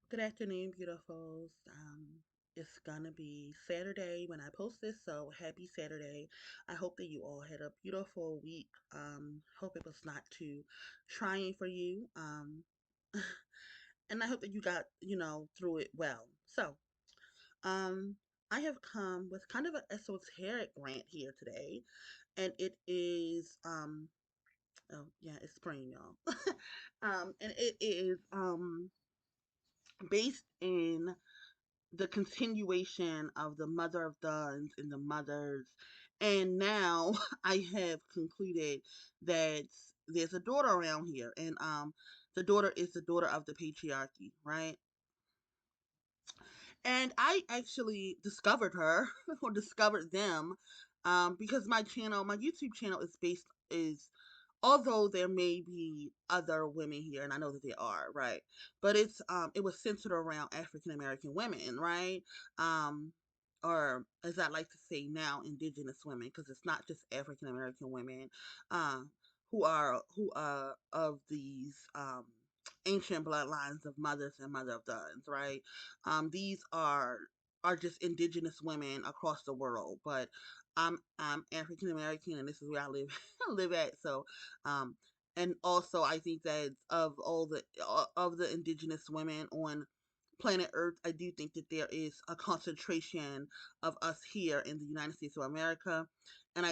Good afternoon, beautifuls. It's gonna be Saturday when I post this, so happy Saturday. I hope that you all had a beautiful week. Hope it was not too trying for you. And I hope that you got, through it well. So, um, I have come with kind of an esoteric rant here today, and it is, oh yeah, it's spring, y'all. And it is, based in the continuation of the mother of Thunnzz and the mothers. And now I have concluded that there's a daughter around here, and the daughter is the daughter of the patriarchy, right? And I actually discovered her or discovered them because my YouTube channel is although there may be other women here, and I know that there are, right? But it was centered around African American women, right? Um, or as I like to say now, indigenous women, because it's not just African American women um, who are of these ancient bloodlines of mothers and mother of Thuns, right? These are just indigenous women across the world, but I'm African American, and this is where I live live at. So, um, and also I think that of the indigenous women on planet Earth, I do think that there is a concentration of us here in the United States of America, and that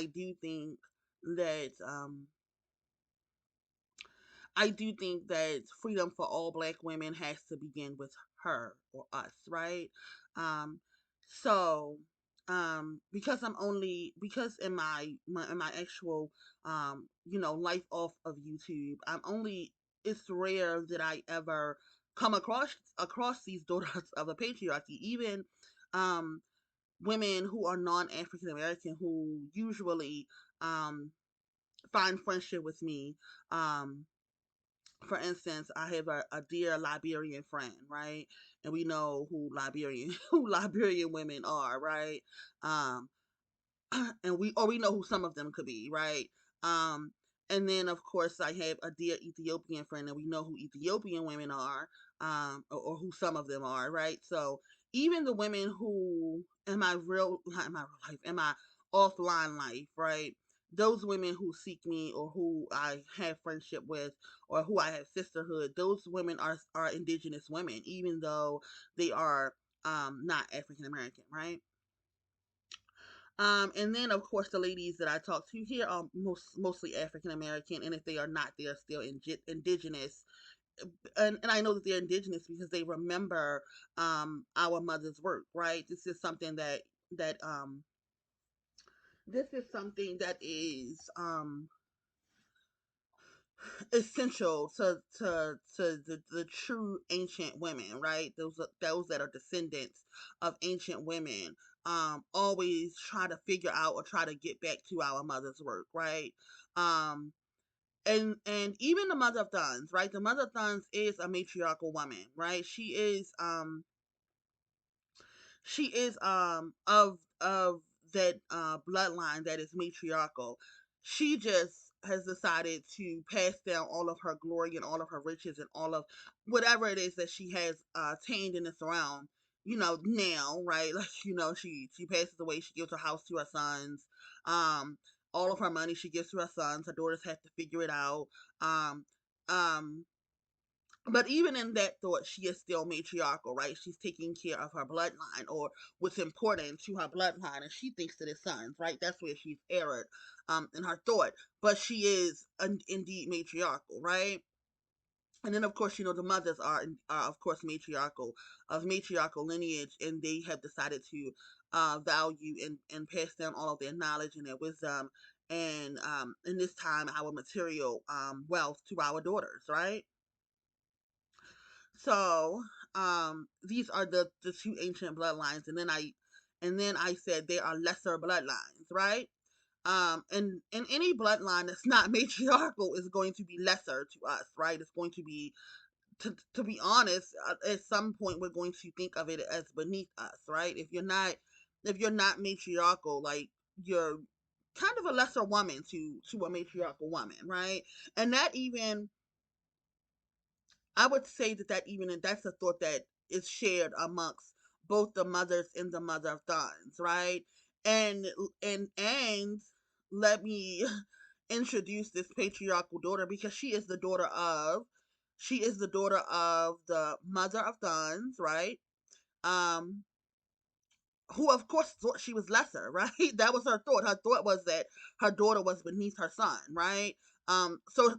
I do think that freedom for all black women has to begin with her or us, right? Um, so, because in my actual life off of YouTube, it's rare that I ever come across these daughters of a patriarchy, even um women who are non-African American who usually um find friendship with me. Um, for instance, I have a dear Liberian friend, right? And we know who Liberian who Liberian women are, right? Um, and we know who some of them could be, right? Um, and then of course I have a dear Ethiopian friend, and we know who Ethiopian women are, or who some of them are, right? So even the women who in my real life, in my offline life, right? Those women who seek me or who I have friendship with or who I have sisterhood, those women are indigenous women, even though they are not African American, right? And then of course the ladies that I talk to here are mostly African American, and if they are not, they are still indigenous. And I know that they're indigenous because they remember our mother's work, right? That this is something that is essential to the true ancient women, right? Those that are descendants of ancient women always try to figure out or try to get back to our mother's work, right? Um and even the mother of Thuns, right? The mother of Thuns is a matriarchal woman, right? She is of that bloodline that is matriarchal. She just has decided to pass down all of her glory and all of her riches and all of whatever it is that she has attained in this realm, now, right? Like, she passes away, she gives her house to her sons. um all of her money she gives to her sons. Her daughters have to figure it out. um um but even in that thought, she is still matriarchal, right? She's taking care of her bloodline, or what's important to her bloodline, and she thinks that it's sons, right? That's where she's erred, in her thought. But she is indeed matriarchal, right? And then, of course, the mothers are of course matriarchal lineage, and they have decided to value and pass down all of their knowledge and their wisdom, and in this time, our material wealth to our daughters, right? So, these are the two ancient bloodlines, and then I said there are lesser bloodlines, right? And any bloodline that's not matriarchal is going to be lesser to us, right? It's going to be, to be honest, at some point we're going to think of it as beneath us, right? If you're not matriarchal, like, you're kind of a lesser woman to a matriarchal woman, right? And that even I would say that even that's a thought that is shared amongst both the mothers and the mother of Thunnzz, right? And and let me introduce this patriarchal daughter because she is the daughter of the mother of Thunnzz, right? Um, who of course thought she was lesser, right? That was her thought. Her thought was that her daughter was beneath her son, right? So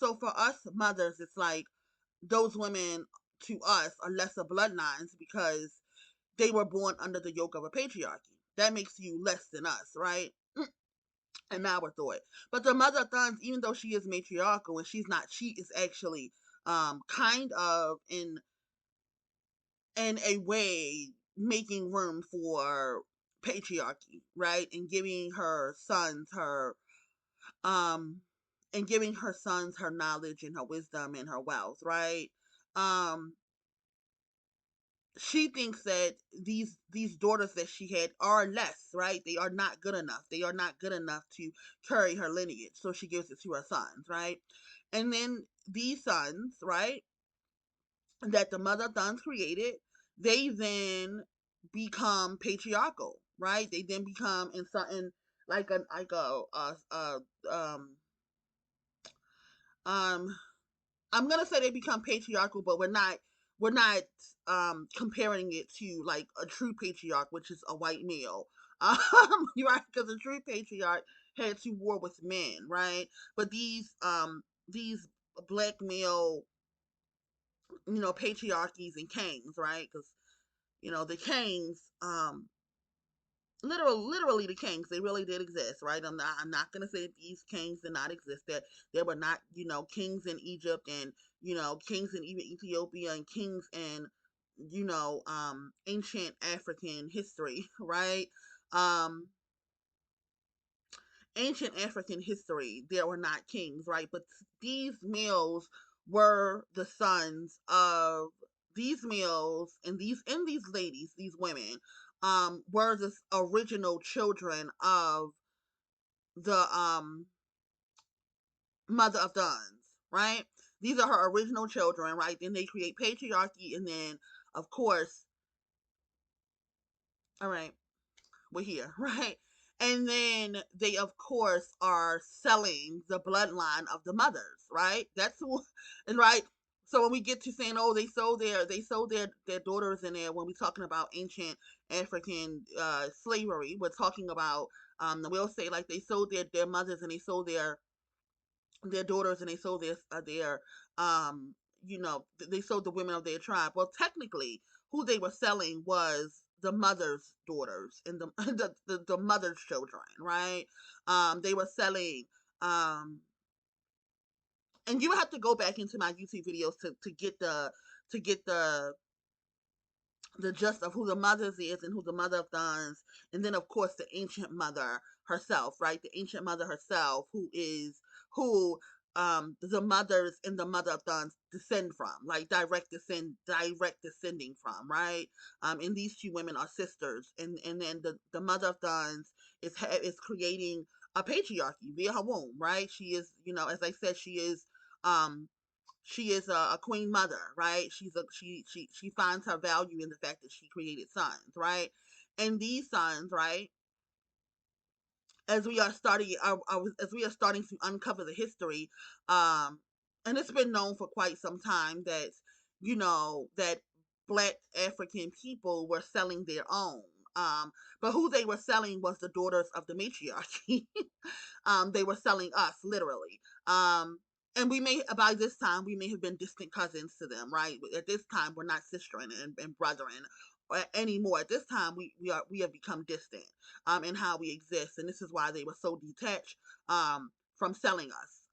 for us mothers, it's like those women to us are lesser bloodlines because they were born under the yoke of a patriarchy. That makes you less than us, right? And our thought. But the mother of Thunnzz, even though she is matriarchal and she's not, she is actually kind of in a way making room for patriarchy, right? Um and giving her sons her knowledge and her wisdom and her wealth, right? Um she thinks that these daughters that she had are less, right? They are not good enough. They are not good enough to carry her lineage. So she gives it to her sons, right? And then these sons, right, that the mother of Thunnzz created, they then become patriarchal, right? They then become in something like um um I'm gonna say they become patriarchal, but we're not comparing it to like a true patriarch, which is a white male. You're right, because a true patriarch had to war with men, right? But these black male, patriarchies and kings, right? Because the kings, literally the kings, they really did exist, right? I'm not gonna say that these kings did not exist, that there were not, kings in Egypt, and kings in even Ethiopia, and kings in ancient African history, right? um Ancient African history, there were not kings, right? But these males were the sons of these males, and these ladies, these women, were the original children of the mother of Thunnzz, right? These are her original children, right? Then they create patriarchy, and then of course, all right, we're here, right? And then they, of course, are selling the bloodline of the mothers, right? That's who, and right. So when we get to saying, oh, they sold their daughters in there, when we're talking about ancient African slavery, we're talking about we'll say like they sold their mothers, and they sold their daughters, and they sold their they sold the women of their tribe. Well, technically, who they were selling was the mother's daughters and the the mother's children, right? They were selling, um and you have to go back into my YouTube videos to get the gist of who the mothers is and who the mother of Thunnzz, and then of course the ancient mother herself, right? The ancient mother herself, who the mothers and the mother of Thunnzz descend from, like direct descending from, right? And these two women are sisters, and then the mother of Thunnzz is creating a patriarchy via her womb, right? She is, as I said, um she is a queen mother, right? She finds her value in the fact that she created sons, right? And these sons, right, as we are starting to uncover the history, um, and it's been known for quite some time that that Black African people were selling their own. But who they were selling was the daughters of the matriarchy. They were selling us, literally. And we may, by this time, we may have been distant cousins to them, right? At this time, we're not sister and brethren anymore. At this time, we have become distant in how we exist, and this is why they were so detached from selling us.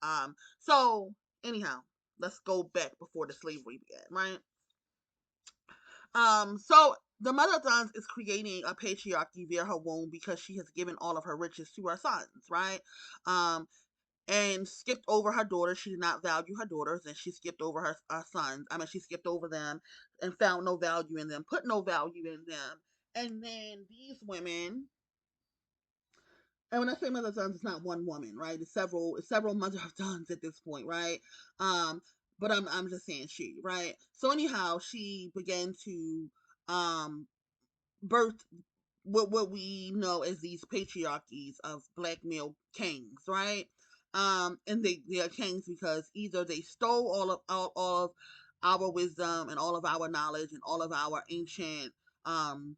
So anyhow, let's go back before the slavery began, right? So the mother of Thunnzz is creating a patriarchy via her womb because she has given all of her riches to her sons, right? Um, and skipped over her daughters. She did not value her daughters, and she skipped over her sons. I mean, she skipped over them and found no value in them, put no value in them. And then these women, and when I say mother of Thunnzz, it's not one woman, right? It's several mother of Thunnzz at this point, right? Um, but I'm just saying she, right? So anyhow, she began to um birth what we know as these patriarchies of black male kings, right? And they are kings because either they stole all of our wisdom and all of our knowledge and all of our ancient um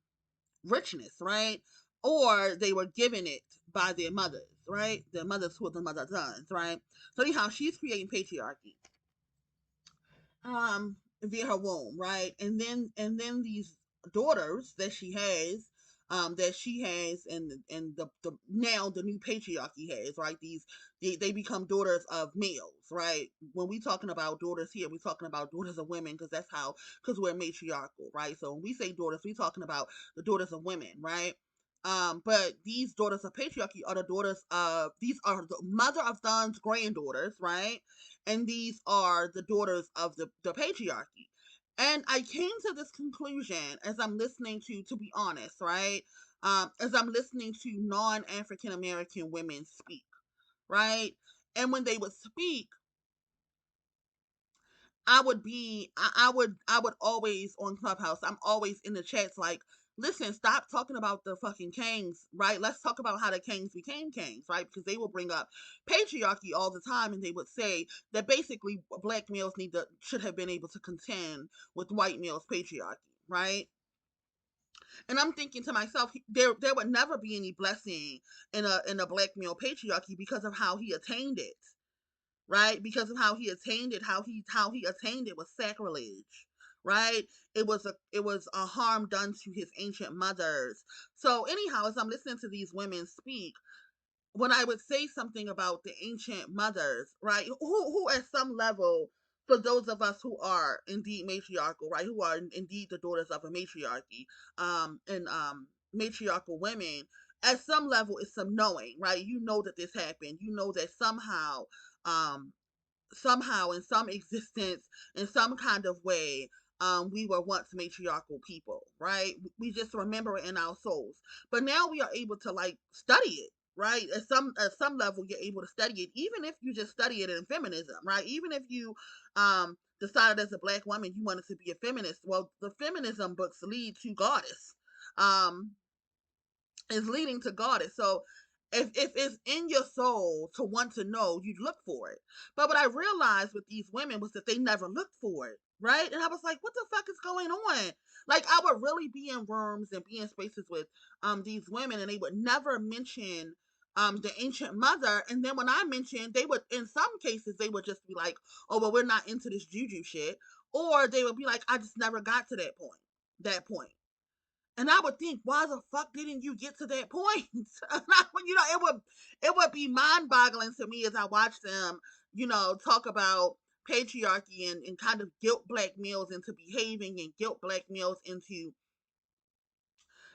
richness, right? Or they were given it by their mothers, right? Their mothers who were the mother sons, right? So anyhow, she's creating patriarchy via her womb, right? And then these daughters that she has and the now the new patriarchy has, right? They become daughters of males, right? When we talking about daughters here, we're talking about daughters of women because we're matriarchal, right? So when we say daughters, we're talking about the daughters of women, right? But these daughters of patriarchy are these are the mother of Thunnzz granddaughters, right? And these are the daughters of the patriarchy. And I came to this conclusion as I'm listening to be honest, right? As I'm listening to non-African American women speak, right? And when they would speak, I would always on Clubhouse, I'm always in the chats like, listen, stop talking about the fucking kings, right? Let's talk about how the kings became kings, right? Because they will bring up patriarchy all the time and they would say that basically black males should have been able to contend with white males patriarchy, right? And I'm thinking to myself, there would never be any blessing in a black male patriarchy because of how he attained it, right? Because of how he attained it, how he attained it was sacrilege, right? It was a harm done to his ancient mothers. So anyhow, as I'm listening to these women speak, when I would say something about the ancient mothers, right, who at some level, for those of us who are indeed matriarchal, right, who are indeed the daughters of a matriarchy, and matriarchal women, at some level, it's some knowing, right? You know that this happened. You know that um, somehow in some existence, in some kind of way, we were once matriarchal people, right? We just remember it in our souls. But now we are able to like study it, right? At some level, you're able to study it, even if you just study it in feminism, right? Even if you decided as a black woman you wanted to be a feminist, well, the feminism books lead to goddess. Um, is leading to goddess. So if it's in your soul to want to know, you look for it. But what I realized with these women was that they never looked for it, right? And I was like, what the fuck is going on? Like I would really be in rooms and be in spaces with these women and they would never mention the ancient mother. And then when I mentioned, they would in some cases they would just be like, oh well, we're not into this juju shit. Or they would be like, I just never got to that point. That point. And I would think, why the fuck didn't you get to that point? It would be mind boggling to me as I watch them, talk about patriarchy and kind of guilt black males into behaving and guilt black males into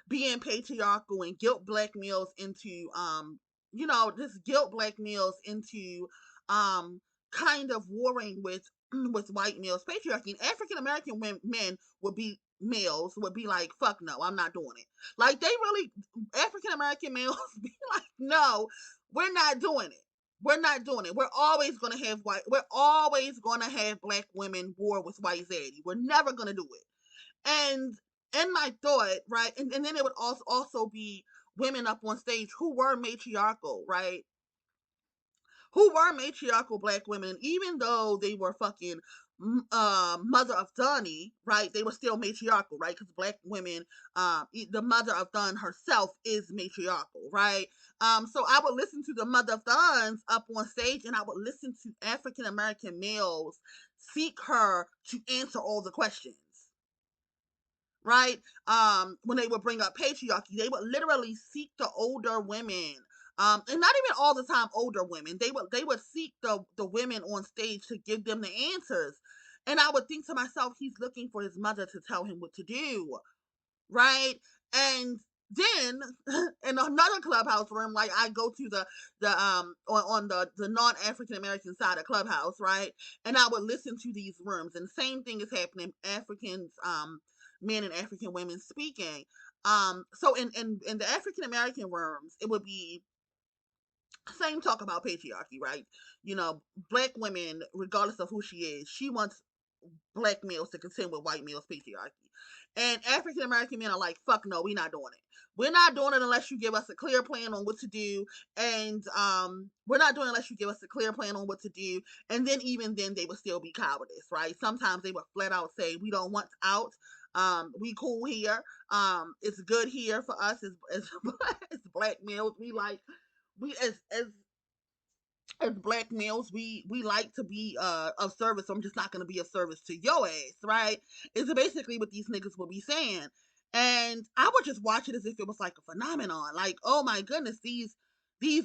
being patriarchal and guilt black males into just guilt black males into um kind of warring with with white males patriarchy. And African American men would be males would be like, fuck no, I'm not doing it. Like they really African American males be like, no, we're not doing it. We're not doing it. We're always gonna have black women war with white zaddy. We're never gonna do it. And in my thought, right, and then it would also be women up on stage who were matriarchal, right? Who were matriarchal black women, even though they were fucking mother of Dunny, right? They were still matriarchal, right? Because black women, the mother of Dunn herself is matriarchal, right? So I would listen to the mother of Duns up on stage, and I would listen to African American males seek her to answer all the questions, right? When they would bring up patriarchy, they would literally seek the older women, and not even all the time older women. They would seek the women on stage to give them the answers, and I would think to myself, he's looking for his mother to tell him what to do, right? And then in another clubhouse room, like I go to the on the non-African American side of clubhouse, right? And I would listen to these rooms, and the same thing is happening. Africans, men and African women speaking. So in the African American rooms, it would be same talk about patriarchy, right? You know, black women, regardless of who she is, she wants black males to contend with white males' patriarchy. And African American men are like, fuck no, we're not doing it. We're not doing it unless you give us a clear plan on what to do. And we're not doing it unless you give us a clear plan on what to do. And then even then they would still be cowardice, right? Sometimes they would flat out say, we don't want out. We cool here. It's good here for us as black males. We as black males, we like to be of service. So I'm just not gonna be of service to your ass, right? Is basically what these niggas will be saying. And I would just watch it as if it was like a phenomenon. Like, oh my goodness, these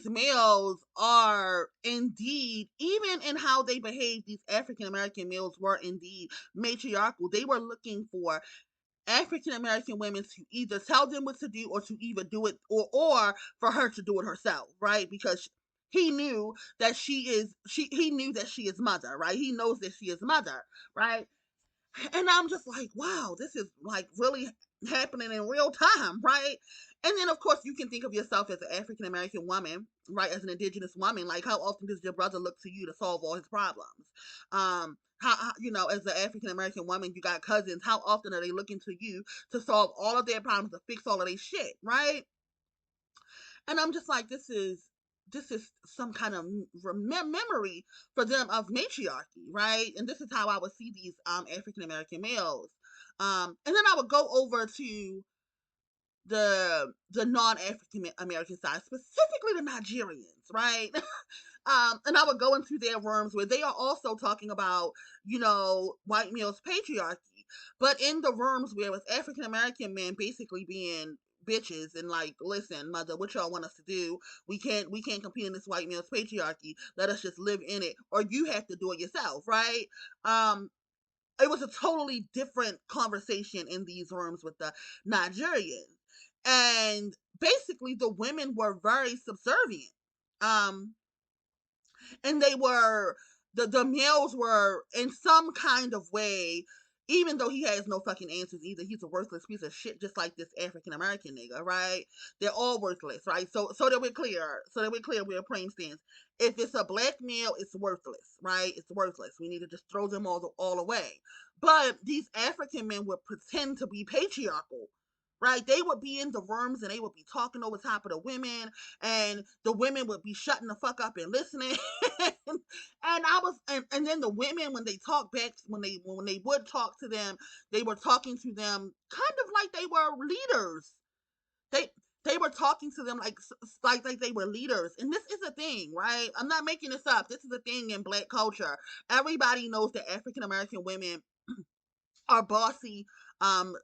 males are indeed, even in how they behave, these African American males were indeed matriarchal. They were looking for African American women to either tell them what to do or to either do it or for her to do it herself, right? Because he knew that he knew that she is mother, right? He knows that she is mother, right? And I'm just like, wow, this is like really happening in real time, right? And then of course you can think of yourself as an African American woman, right? As an indigenous woman, like how often does your brother look to you to solve all his problems? How you know, as an African American woman, you got cousins. How often are they looking to you to solve all of their problems, to fix all of their shit, right? And I'm just like, this is some kind of memory for them of matriarchy, right? And this is how I would see these African American males. And then I would go over to the non-African American side, specifically the Nigerians, right? And I would go into their rooms where they are also talking about, you know, white males patriarchy, but in the rooms where with African American men basically being bitches and like, listen, mother, what y'all want us to do? We can't compete in this white male's patriarchy. Let us just live in it, or you have to do it yourself, right? Um, it was a totally different conversation in these rooms with the Nigerians, and basically the women were very subservient. Um, and they were the males were in some kind of way, even though he has no fucking answers either, he's a worthless piece of shit, just like this African American nigga, right? They're all worthless, right? So that we're clear, where Preem stands. If it's a black male, it's worthless, right? It's worthless. We need to just throw them all away. But these African men would pretend to be patriarchal, right? They would be in the rooms and they would be talking over top of the women, and the women would be shutting the fuck up and listening. And and then the women, when they talk back, when they would talk to them, they were talking to them kind of like they were leaders. They they were talking to them like they were leaders. And this is a thing, right? I'm not making this up. This is a thing in black culture. Everybody knows that African American women are bossy.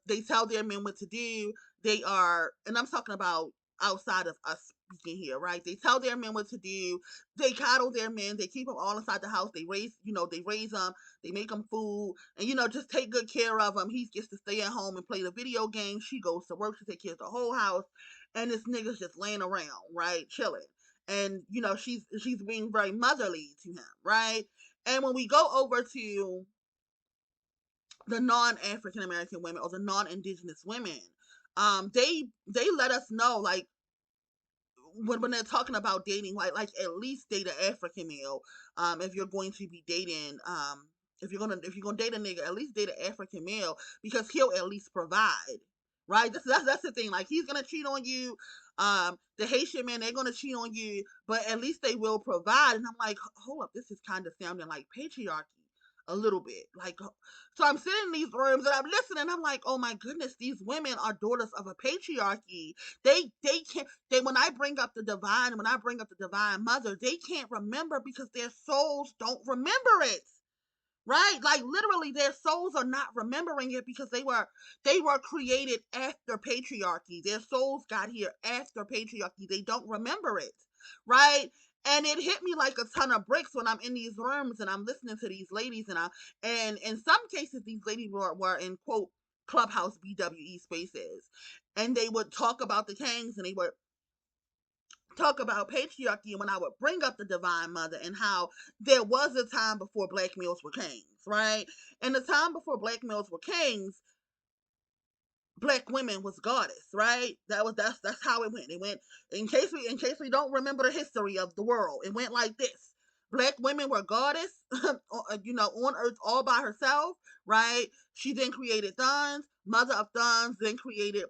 They tell their men what to do. They are, and I'm talking about outside of us speaking here, right? They tell their men what to do. They coddle their men. They keep them all inside the house. They raise them. They make them food, and just take good care of them. He gets to stay at home and play the video game. She goes to work to take care of the whole house, and this nigga's just laying around, right, chilling. And she's being very motherly to him, right? And when we go over to the non-African American women or the non-indigenous women, they let us know, like, when they're talking about dating, like at least date an African male. If you're going to be dating, if you're gonna date a nigga, at least date an African male, because he'll at least provide, right? That's the thing. Like, he's gonna cheat on you. The Haitian men, they're gonna cheat on you, but at least they will provide. And I'm like, hold up, this is kind of sounding like patriarchy a little bit. Like, so I'm sitting in these rooms and I'm listening. I'm like, oh my goodness, these women are daughters of a patriarchy. They can't. They when I bring up the divine, when I bring up the divine mother, they can't remember because their souls don't remember it. Right? Like, literally their souls are not remembering it because they were created after patriarchy. Their souls got here after patriarchy. They don't remember it. Right? And it hit me like a ton of bricks when I'm in these rooms and I'm listening to these ladies, and in some cases these ladies were in quote clubhouse BWE spaces, and they would talk about the kings, and they would talk about patriarchy. And when I would bring up the divine mother and how there was a time before black males were kings, right? And the time before black males were kings, black women was goddess, right? That's how it went. It went, in case we don't remember the history of the world, it went like this. Black women were goddess, on earth all by herself, right? She then created Thunnzz, mother of Thunnzz, then created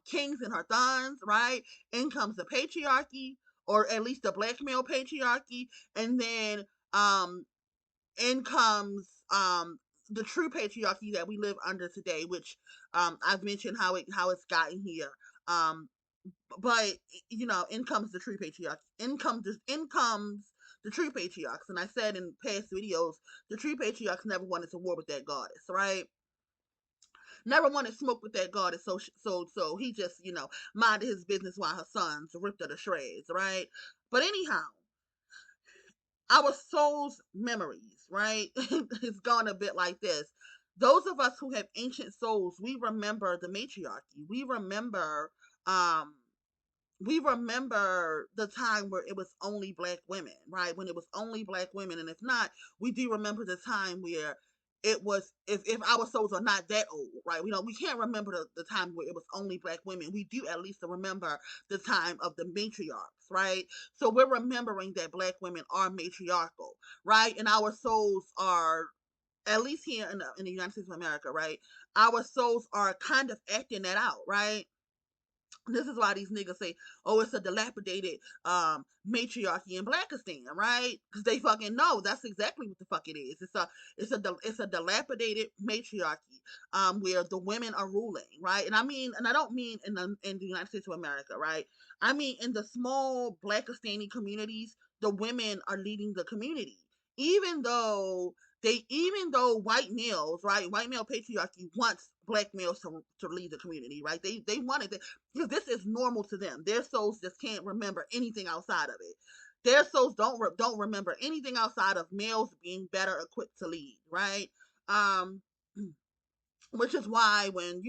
kings in her Thunnzz, right? In comes the patriarchy, or at least the black male patriarchy, and then um in comes the true patriarchy that we live under today, which I've mentioned how it's gotten here. Um, but in comes the true patriarchy. In comes the true patriarchs, and I said in past videos, the true patriarchs never wanted to war with that goddess, right? Never wanted smoke with that goddess, so he just minded his business while her sons ripped her to shreds, right? But anyhow, our soul's memories, right? It's gone a bit like this. Those of us who have ancient souls, we remember the matriarchy. Um, we remember the time where it was only black women, right? When it was only black women. And if not, we do remember the time where it was, if our souls are not that old, right? We can't remember the time where it was only black women. We do at least remember the time of the matriarchs, right? So we're remembering that black women are matriarchal, right? And our souls are, at least here in the United States of America, right? Our souls are kind of acting that out, right? This is why these niggas say, "Oh, it's a dilapidated matriarchy in Blackistan," right? Because they fucking know that's exactly what the fuck it is. It's a dilapidated matriarchy where the women are ruling, right? And I don't mean in the United States of America, right? I mean in the small Blackistani communities, the women are leading the community, even though white males, right, white male patriarchy wants black males to lead the community, right? They want it, because this is normal to them. Their souls just can't remember anything outside of it. Their souls don't remember anything outside of males being better equipped to lead, right? Um, which is why when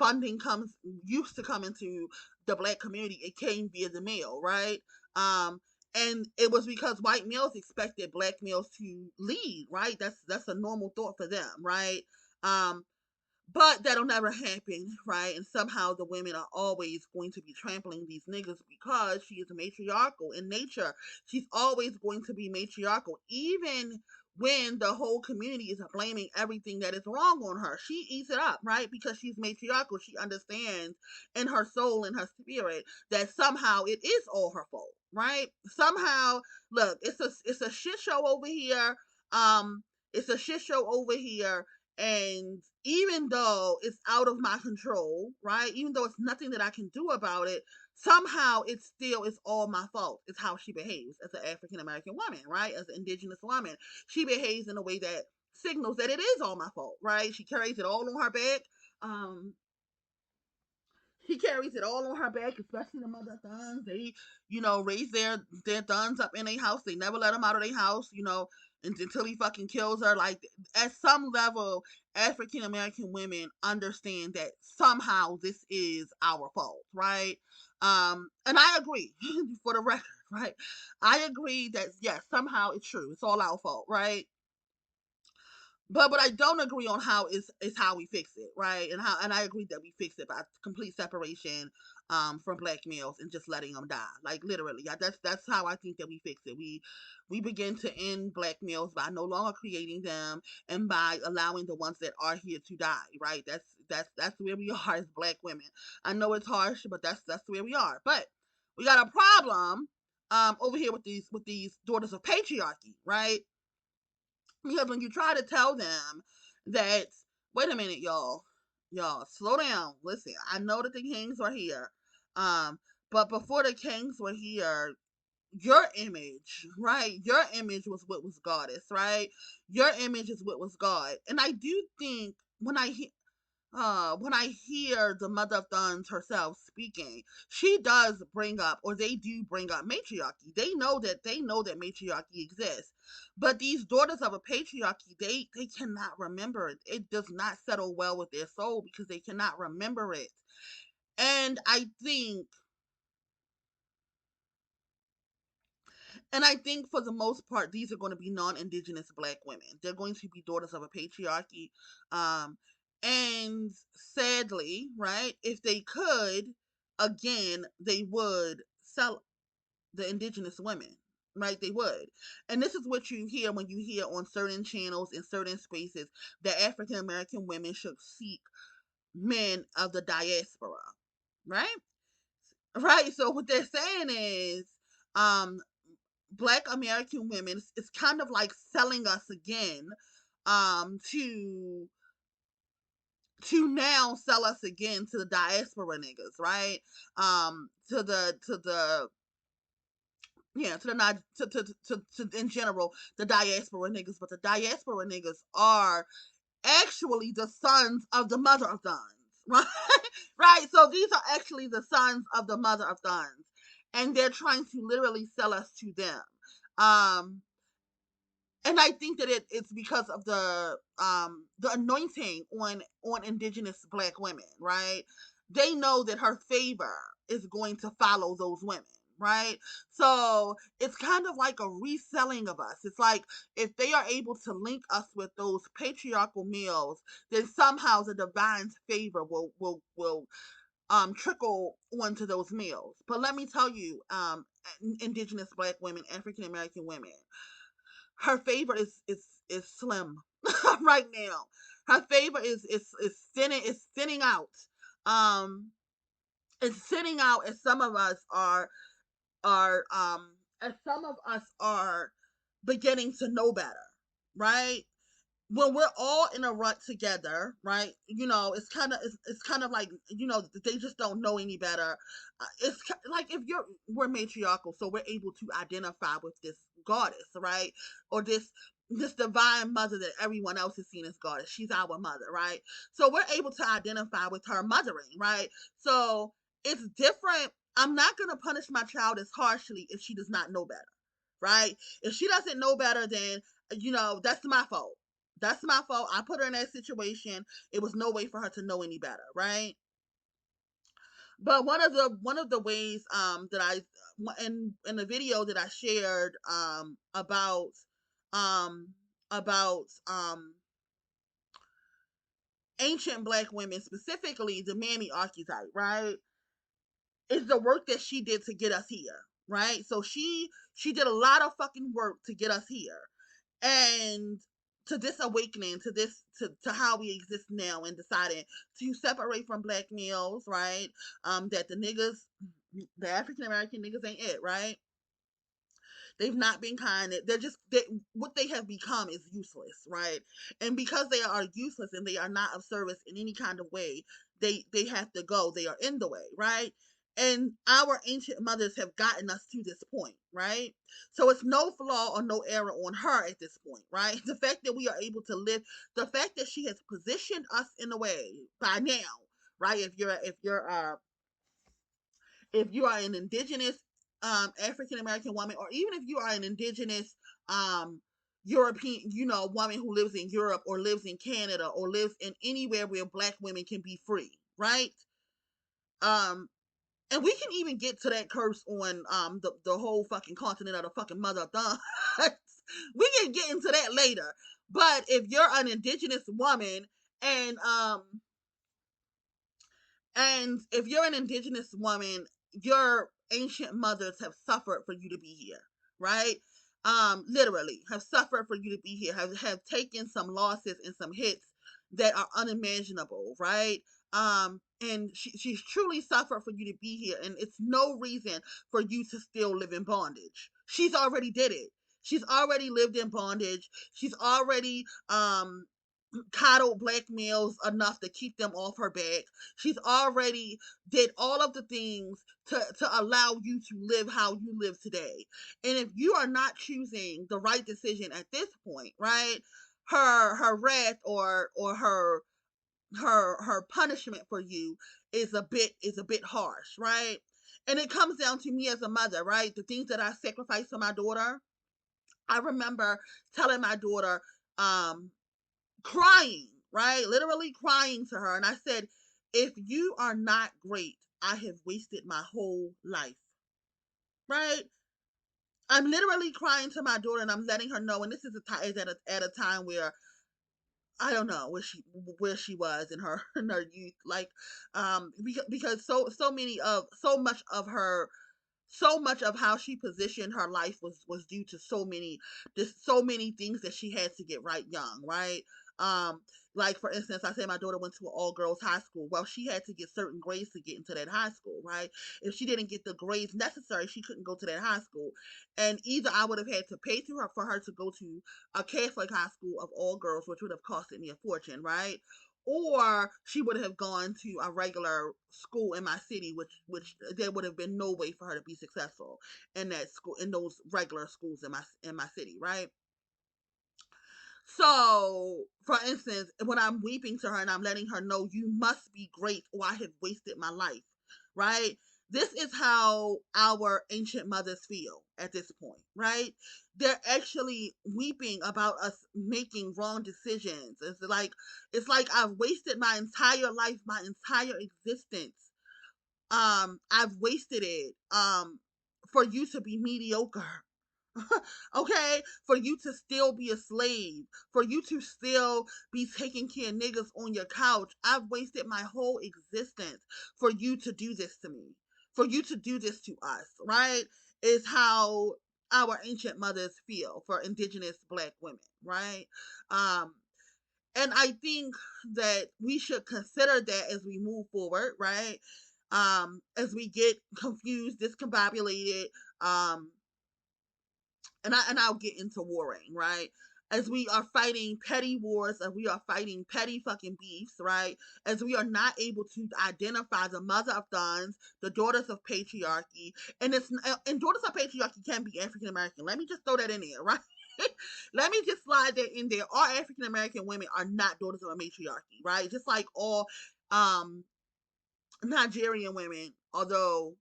funding comes used to come into the black community, it came via the male, right? um and it was because white males expected black males to lead, right? That's a normal thought for them, right? um but that'll never happen, right? And somehow the women are always going to be trampling these niggas because she is matriarchal in nature. She's always going to be matriarchal, even when the whole community is blaming everything that is wrong on her. She eats it up, right? Because she's matriarchal. She understands in her soul, in her spirit, that somehow it is all her fault, right? Somehow, look, it's a shit show over here. It's a shit show over here, and even though it's out of my control, right? Even though it's nothing that I can do about it, somehow it still is all my fault. It's how she behaves as an African American woman, right? As an indigenous woman. She behaves in a way that signals that it is all my fault, right? She carries it all on her back. Um, she carries it all on her back, especially the mother Thunnzz. They, raise their Thunnzz up in their house. They never let them out of their house, until he fucking kills her. Like, at some level, African American women understand that somehow this is our fault, right? And I agree, for the record, right? I agree that yes, somehow it's true. It's all our fault, right? But I don't agree on how is how we fix it, right? And I agree that we fix it by complete separation from black males and just letting them die. Like, literally. Yeah, that's how I think that we fix it. We begin to end black males by no longer creating them and by allowing the ones that are here to die, right? That's where we are as black women. I know it's harsh, but that's where we are. But we got a problem over here with these daughters of patriarchy, right? Because when you try to tell them that, wait a minute, y'all, slow down. Listen, I know that the kings are here. But before the kings were here, your image, right? Your image was what was goddess, right? Your image is what was God. And I do think when I hear the mother of Thunnzz herself speaking, she does bring up, or they do bring up, matriarchy. They know that matriarchy exists, but these daughters of a patriarchy, they cannot remember it. It does not settle well with their soul because they cannot remember it. And And I think for the most part, these are going to be non-indigenous black women. They're going to be daughters of a patriarchy. Um, and sadly, right, if they could, again, they would sell the indigenous women. Right, they would. And this is what you hear when you hear on certain channels in certain spaces that African American women should seek men of the diaspora. Right? Right. So what they're saying is, um, black American women, it's kind of like selling us again, to now sell us again to the diaspora niggas, right? To the yeah, to the not to in general the diaspora niggas, but the diaspora niggas are actually the sons of the mother of guns, right? Right. So these are actually the sons of the mother of guns, and they're trying to literally sell us to them. Um, and I think that it's because of the anointing on indigenous black women, right? They know that her favor is going to follow those women, right? So it's kind of like a reselling of us. It's like if they are able to link us with those patriarchal males, then somehow the divine favor will trickle onto those males. But let me tell you, indigenous black women, African American women, her favor is slim right now. Her favor is thinning out. Um, it's thinning out as some of us are as some of us are beginning to know better, right? When we're all in a rut together, right? It's kind of like they just don't know any better. Like if we're matriarchal, so we're able to identify with this goddess, right? Or this divine mother that everyone else is seen as goddess. She's our mother, right? So we're able to identify with her mothering, right? So it's different. I'm not gonna punish my child as harshly if she does not know better, right? If she doesn't know better, then that's my fault. That's my fault. I put her in that situation. It was no way for her to know any better, right? But one of the ways that I in the video that I shared um about ancient black women, specifically the mammy archetype, right? Is the work that she did to get us here, right? So she did a lot of fucking work to get us here, and to this awakening, to to how we exist now, and deciding to separate from black males, right? That the African American niggas ain't it, right? They've not been kind. What they have become is useless, right? And because they are useless and they are not of service in any kind of way, they have to go. They are in the way, right? And our ancient mothers have gotten us to this point, right? So it's no flaw or no error on her at this point, right? The fact that we are able to live, the fact that she has positioned us in a way by now, right? If you are an indigenous African American woman, or even if you are an indigenous European, woman who lives in Europe or lives in Canada or lives in anywhere where black women can be free, right? Um, and we can even get to that curse on the whole fucking continent of the fucking mother of Thunnzz. We can get into that later. But if you're an indigenous woman and um And if you're an indigenous woman, your ancient mothers have suffered for you to be here, right? Literally have suffered for you to be here, have taken some losses and some hits that are unimaginable, right? And she's truly suffered for you to be here, and it's no reason for you to still live in bondage. She's already did it. She's already lived in bondage. She's already coddled black males enough to keep them off her back. She's already did all of the things to allow you to live how you live today. And if you are not choosing the right decision at this point, right? Her wrath or her punishment for you is a bit harsh, right? And it comes down to me as a mother, right? The things that I sacrificed for my daughter. I remember telling my daughter, crying, right? Literally crying to her. And I said, if you are not great, I have wasted my whole life, right? I'm literally crying to my daughter, and I'm letting her know. And this is is at a time where I don't know where she was in her in her youth, like, because so much of her, so much of how she positioned her life was due to so many things that she had to get right young, right? um like, for instance, I say my daughter went to an all girls high school. Well, she had to get certain grades to get into that high school, right? If she didn't get the grades necessary, she couldn't go to that high school. And either I would have had to pay through her for her to go to a Catholic high school of all girls, which would have costed me a fortune, right? Or she would have gone to a regular school in my city, which there would have been no way for her to be successful in that school, in those regular schools in my city, right? So, for instance, when I'm weeping to her and I'm letting her know, you must be great or I have wasted my life, right? This is how our ancient mothers feel at this point, right? They're actually weeping about us making wrong decisions. It's like I've wasted my entire life, my entire existence. I've wasted it for you to be mediocre. Okay, for you to still be a slave, for you to still be taking care of niggas on your couch. I've wasted my whole existence for you to do this to me, for you to do this to us, right? Is how our ancient mothers feel for indigenous black women, right? um and I think that we should consider that as we move forward, right? As we get confused, discombobulated, um and I'll get into warring, right? As we are fighting petty wars, as we are fighting petty fucking beefs, right? As we are not able to identify the mother of Thunnzz, the daughters of patriarchy, and daughters of patriarchy can be African American. Let me just throw that in there, right? Let me just slide that in there. All African American women are not daughters of a matriarchy, right? Just like all um Nigerian women, although,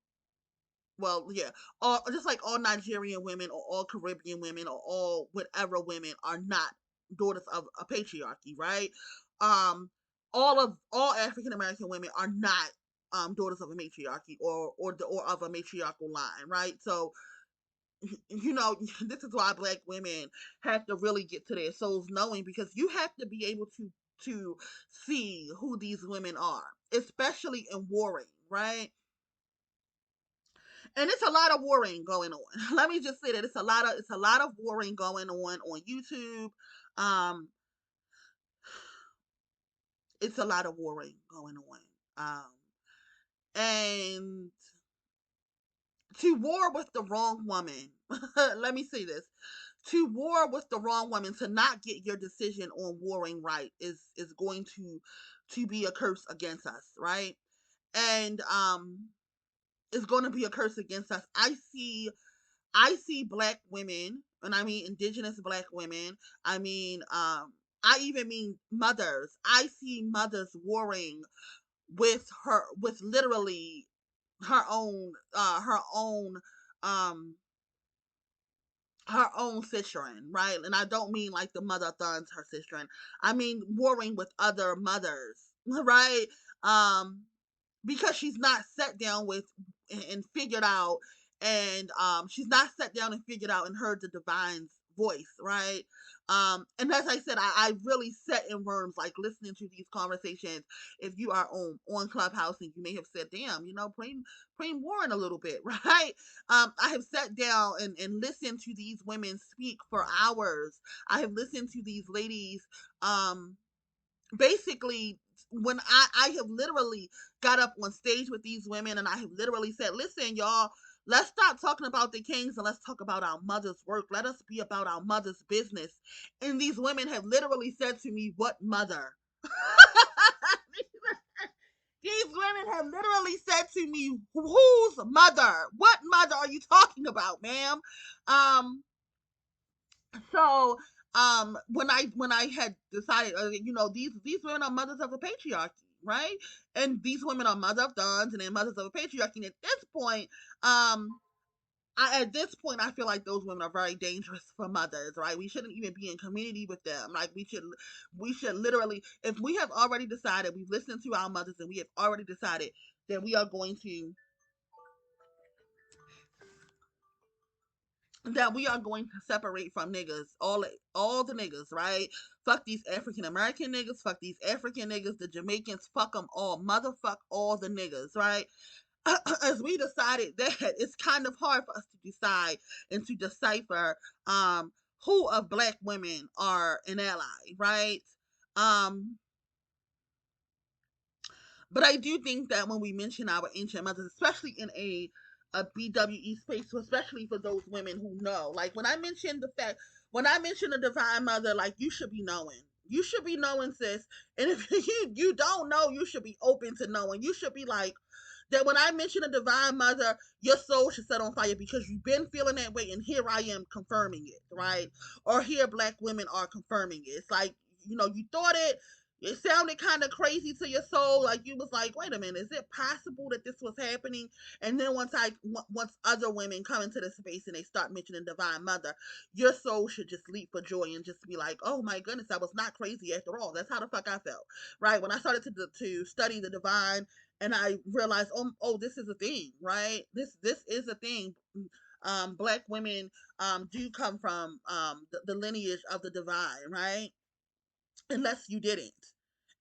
well, yeah, all just like all Nigerian women or all Caribbean women or all whatever women are not daughters of a patriarchy, right? Um, all African American women are not daughters of a matriarchy or of a matriarchal line, right? So, this is why black women have to really get to their souls knowing, because you have to be able to see who these women are, especially in warring, right? And it's a lot of warring going on. Let me just say that it's a lot of warring going on YouTube. Um, it's a lot of warring going on. And to war with the wrong woman. Let me say this. To war with the wrong woman, to not get your decision on warring right is going to be a curse against us, right? And it's going to be a curse against us. I see black women, and I mean indigenous black women. I mean, I even mean mothers. I see mothers warring with literally her own um her own sister, right? And I don't mean like the mother of Thunnzz, her sister. I mean warring with other mothers, right? Um, because she's not sat down with and figured out, and she's not sat down and figured out and heard the divine's voice, right? And as I said, I really set in worms, like listening to these conversations. If you are on Clubhouse and you may have said, damn, Preem Warren a little bit, right? I have sat down and listened to these women speak for hours. I have listened to these ladies basically, when I have literally got up on stage with these women and I have literally said, listen, y'all, let's stop talking about the kings and let's talk about our mother's work. Let us be about our mother's business. And these women have literally said to me, what mother? These women have literally said to me, whose mother? What mother are you talking about, ma'am? Um, so when I had decided, these women are mothers of a patriarchy, right? And these women are mother of Thunnzz and they're mothers of a patriarchy. And at this point, I feel like those women are very dangerous for mothers, right? We shouldn't even be in community with them. Like, we should literally, if we have already decided, we've listened to our mothers and we have already decided that we are going to that we are going to separate from niggas, all the niggas, right? Fuck these African American niggas, fuck these African niggas, the Jamaicans, fuck them all, motherfuck all the niggas, right? As we decided that it's kind of hard for us to decide and to decipher who of black women are an ally, right? Um, but I do think that when we mention our ancient mothers, especially in a BWE space, especially for those women who know, like when I mention the Divine Mother, like you should be knowing. You should be knowing, sis. And if you don't know, you should be open to knowing. You should be like, that when I mention a Divine Mother, your soul should set on fire because you've been feeling that way, and here I am confirming it, right? Or here black women are confirming it. It's like, you thought it sounded kind of crazy to your soul, like you was like, wait a minute, is it possible that this was happening? And then once other women come into the space and they start mentioning Divine Mother, your soul should just leap for joy and just be like, oh my goodness, I was not crazy after all. That's how the fuck I felt, right? When I started to study the divine, and I realized, oh, this is a thing, right? This is a thing. Black women do come from the lineage of the divine, right? Unless you didn't.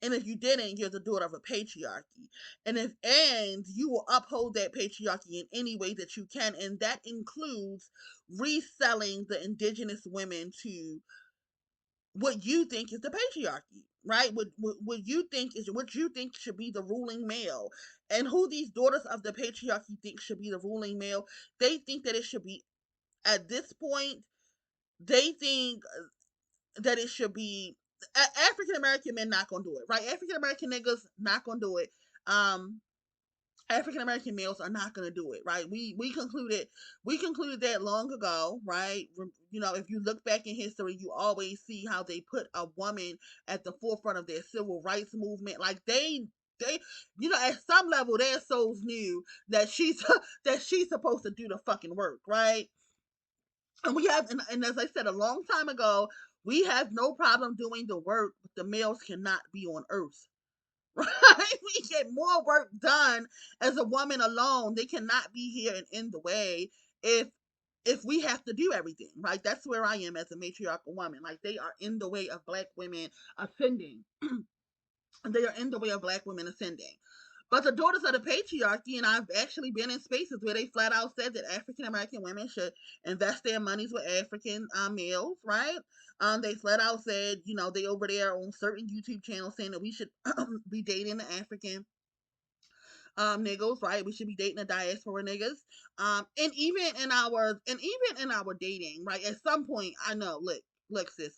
And if you didn't, you're the daughter of a patriarchy. And you will uphold that patriarchy in any way that you can, and that includes reselling the indigenous women to what you think is the patriarchy, right? What you think should be the ruling male, and who these daughters of the patriarchy think should be the ruling male. They think that it should be, at this point, they think that it should be African American men not gonna do it, right? African American niggas not gonna do it. Um, African American males are not going to do it, right? We concluded that long ago, right? If you look back in history, you always see how they put a woman at the forefront of their civil rights movement. Like they, at some level, their souls knew that she's that she's supposed to do the fucking work, right? And and as I said a long time ago, we have no problem doing the work, but the males cannot be on Earth. Right? We get more work done as a woman alone. They cannot be here and in the way if we have to do everything, right? That's where I am as a matriarchal woman. Like, they are in the way of black women ascending. They are in the way of black women ascending. But the daughters of the patriarchy, and I've actually been in spaces where they flat out said that African American women should invest their monies with African males, right? They flat out said, they over there on certain YouTube channels saying that we should be dating the African niggas, right? We should be dating the diaspora niggas. And even in our dating, right? At some point, I know, look, sis,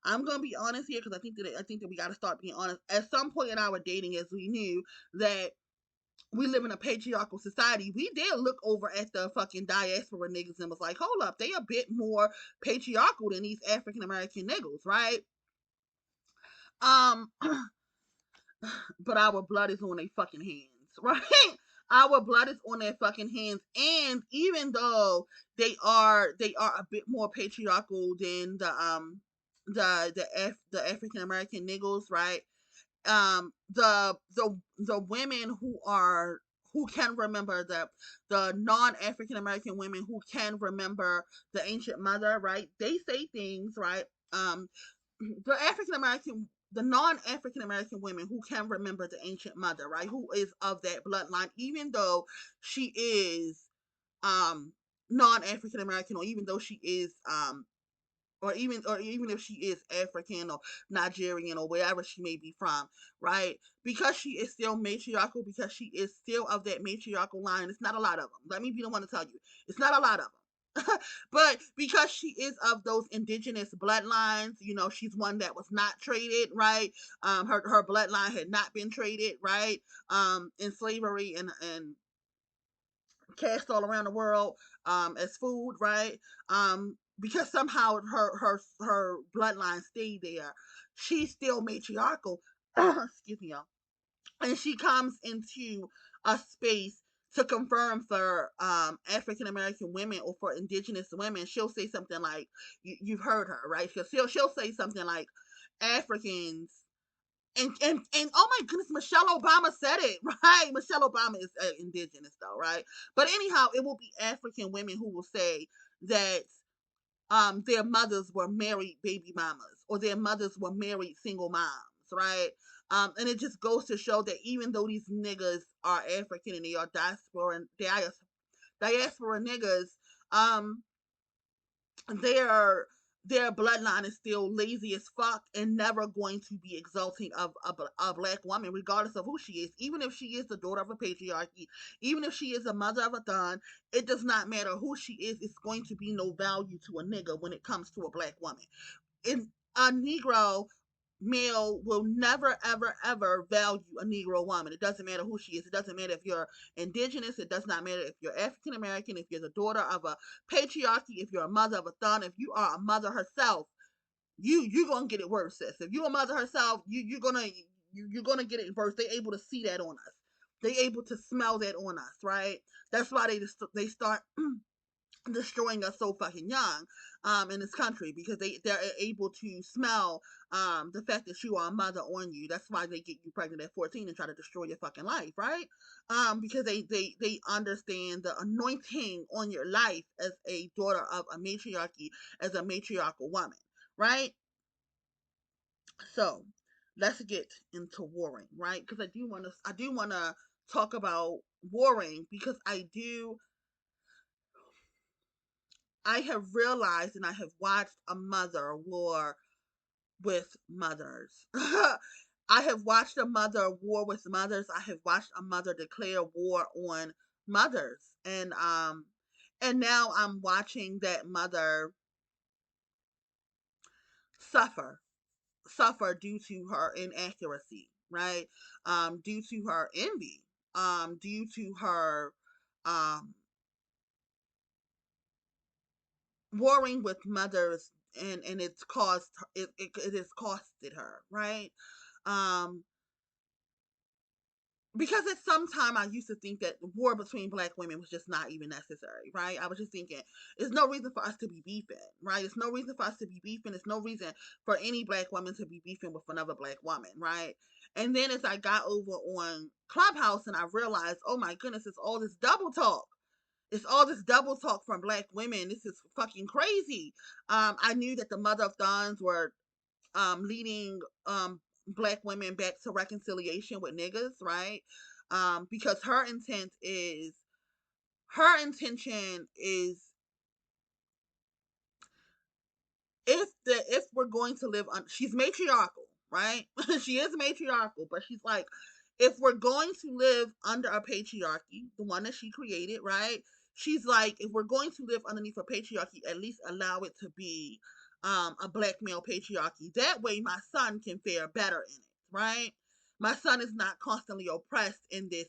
I'm gonna be honest here because I think that we gotta start being honest. At some point in our dating, as we knew that we live in a patriarchal society, we did look over at the fucking diaspora niggas and was like, hold up, they a bit more patriarchal than these African American niggas, right? Um, but our blood is on their fucking hands, right? Our blood is on their fucking hands, and even though they are a bit more patriarchal than the African American niggas, right? The women who can remember the non African American women who can remember the ancient mother, right? They say things, right? The African American, the non African American women who can remember the ancient mother, right? Who is of that bloodline, even though she is um non African American, or even though she is or even if she is African or Nigerian or wherever she may be from, right? Because she is still matriarchal, because she is still of that matriarchal line. It's not a lot of them. Let me be the one to tell you, it's not a lot of them. But because she is of those indigenous bloodlines, she's one that was not traded, right? Her bloodline had not been traded, right? In slavery and cast all around the world as food, right? Because somehow her bloodline stayed there. She's still matriarchal. Excuse me, y'all. And she comes into a space to confirm for African American women or for indigenous women. She'll say something like, you've heard her, right? She'll say something like, Africans and oh my goodness, Michelle Obama said it, right? Michelle Obama is indigenous though, right? But anyhow, it will be African women who will say that their mothers were married baby mamas, or their mothers were married single moms, right? And it just goes to show that even though these niggas are African and they are diaspora niggas, um, their their bloodline is still lazy as fuck and never going to be exalting of a black woman, regardless of who she is. Even if she is the daughter of a patriarchy, even if she is a mother of a thon, it does not matter who she is. It's going to be no value to a nigga when it comes to a black woman. In a Negro male will never, ever, ever value a Negro woman. It doesn't matter who she is. It doesn't matter if you're indigenous. It does not matter if you're African American, if you're the daughter of a patriarchy, if you're a mother of a thon, if you are a mother herself, you're gonna get it worse, sis. If you're a mother herself, you're gonna get it worse. They're able to see that on us. They're able to smell that on us, right? That's why they start destroying us so fucking young in this country, because they're able to smell the fact that you are a mother on you. That's why they get you pregnant at 14 and try to destroy your fucking life, right? Because they understand the anointing on your life as a daughter of a matriarchy, as a matriarchal woman, right? So let's get into warring, right? Because I do want to talk about warring, because I have realized and I have watched a mother war with mothers. I have watched a mother war with mothers. I have watched a mother declare war on mothers. And now I'm watching that mother suffer. Suffer due to her inaccuracy, right? Due to her envy, due to her um warring with mothers, and it has costed her, right? um because at some time I used to think that war between black women was just not even necessary, right? I was just thinking there's no reason for us to be beefing, right? There's no reason for us to be beefing. There's no reason for any black woman to be beefing with another black woman, right? And then as I got over on Clubhouse and I realized, oh my goodness, it's all this double talk. It's all this double talk from black women. This is fucking crazy. I knew that the mother of Thunnzz were leading black women back to reconciliation with niggas, right? Because her intention is, if we're going to live on, she's matriarchal, right? She is matriarchal, but she's like, if we're going to live under a patriarchy, the one that she created, right? She's like, if we're going to live underneath a patriarchy, at least allow it to be a black male patriarchy. That way my son can fare better in it, right? My son is not constantly oppressed in this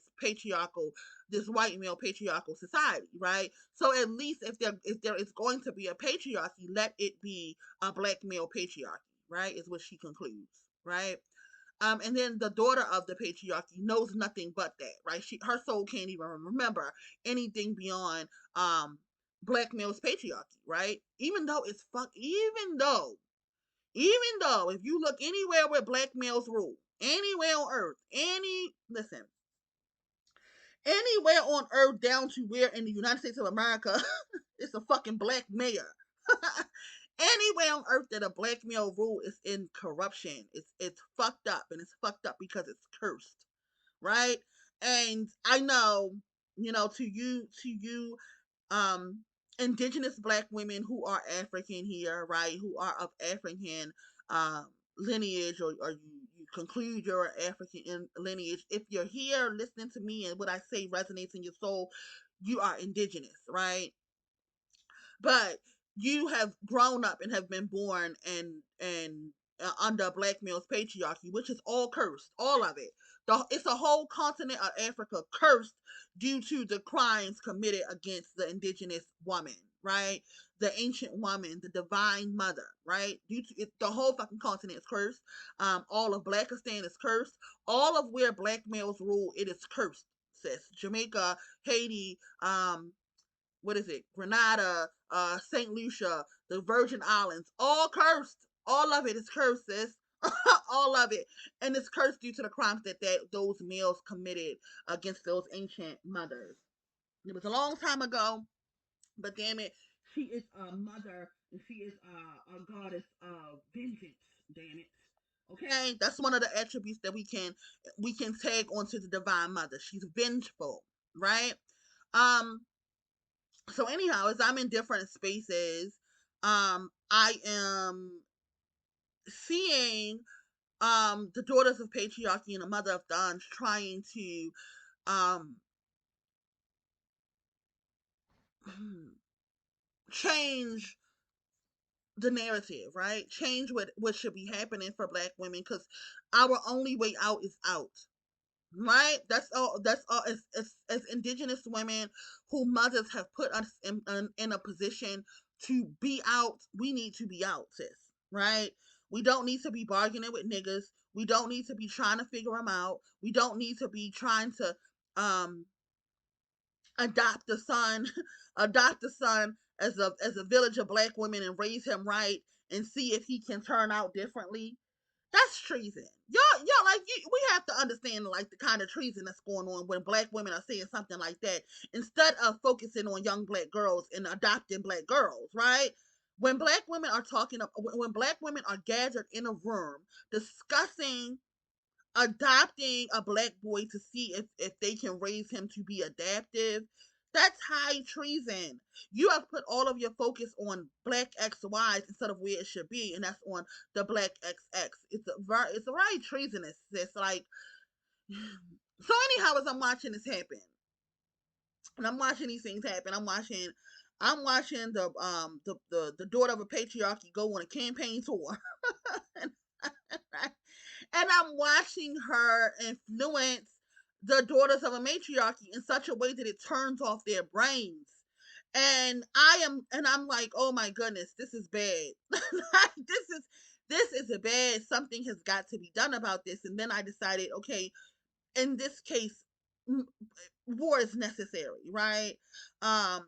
white male patriarchal society, right? So at least if there is going to be a patriarchy, let it be a black male patriarchy, right? Is what she concludes, right? And then the daughter of the patriarchy knows nothing but that, right? Her soul can't even remember anything beyond black male's patriarchy, right? Even though if you look anywhere where black males rule, anywhere on earth, anywhere on earth down to where in the United States of America it's a fucking black mayor. Anywhere on earth that a black male rule is in corruption. It's fucked up, and it's fucked up because it's cursed, right? And I know, to you, um, indigenous black women who are African here, right? Who are of African um lineage, or you conclude your African lineage. If you're here listening to me and what I say resonates in your soul, you are indigenous, right? But you have grown up and have been born and under black male's patriarchy, which is all cursed, all of it. It's a whole continent of Africa cursed due to the crimes committed against the indigenous woman, right? The ancient woman, the divine mother, right? Due to it, the whole fucking continent is cursed. All of Blackistan is cursed. All of where black males rule, it is cursed, sis. Jamaica, Haiti, what is it? Grenada, Saint Lucia, the Virgin Islands, all cursed. All of it is cursed, sis. All of it, and it's cursed due to the crimes that those males committed against those ancient mothers. It was a long time ago, but damn it, She is a mother, and she is a goddess of vengeance. Damn it. Okay, that's one of the attributes that we can tag onto the divine mother. She's vengeful, right? Um. So anyhow, as I'm in different spaces, I am seeing the daughters of patriarchy and the mother of Thunnzz trying to um change the narrative, right? Change what should be happening for black women, because our only way out is out. Right? That's all as indigenous women who mothers have put us in a position to be out. We need to be out, sis. Right? We don't need to be bargaining with niggas. We don't need to be trying to figure them out. We don't need to be trying to um adopt a son, adopt a son as a village of black women and raise him right and see if he can turn out differently. That's treason. Y'all, like we have to understand like the kind of treason that's going on when black women are saying something like that instead of focusing on young black girls and adopting black girls, right? When black women are when black women are gathered in a room discussing adopting a black boy to see if they can raise him to be adaptive, that's high treason. You have put all of your focus on black XYs instead of where it should be, and that's on the black XX. It's a very treasonous. It's like so. Anyhow, as I'm watching this happen, and I'm watching these things happen, I'm watching the daughter of a patriarchy go on a campaign tour, and I'm watching her influence the daughters of a matriarchy in such a way that it turns off their brains. And I'm like, oh my goodness, this is bad. This is a bad. Something has got to be done about this. And then I decided, okay, in this case, war is necessary, right? Um,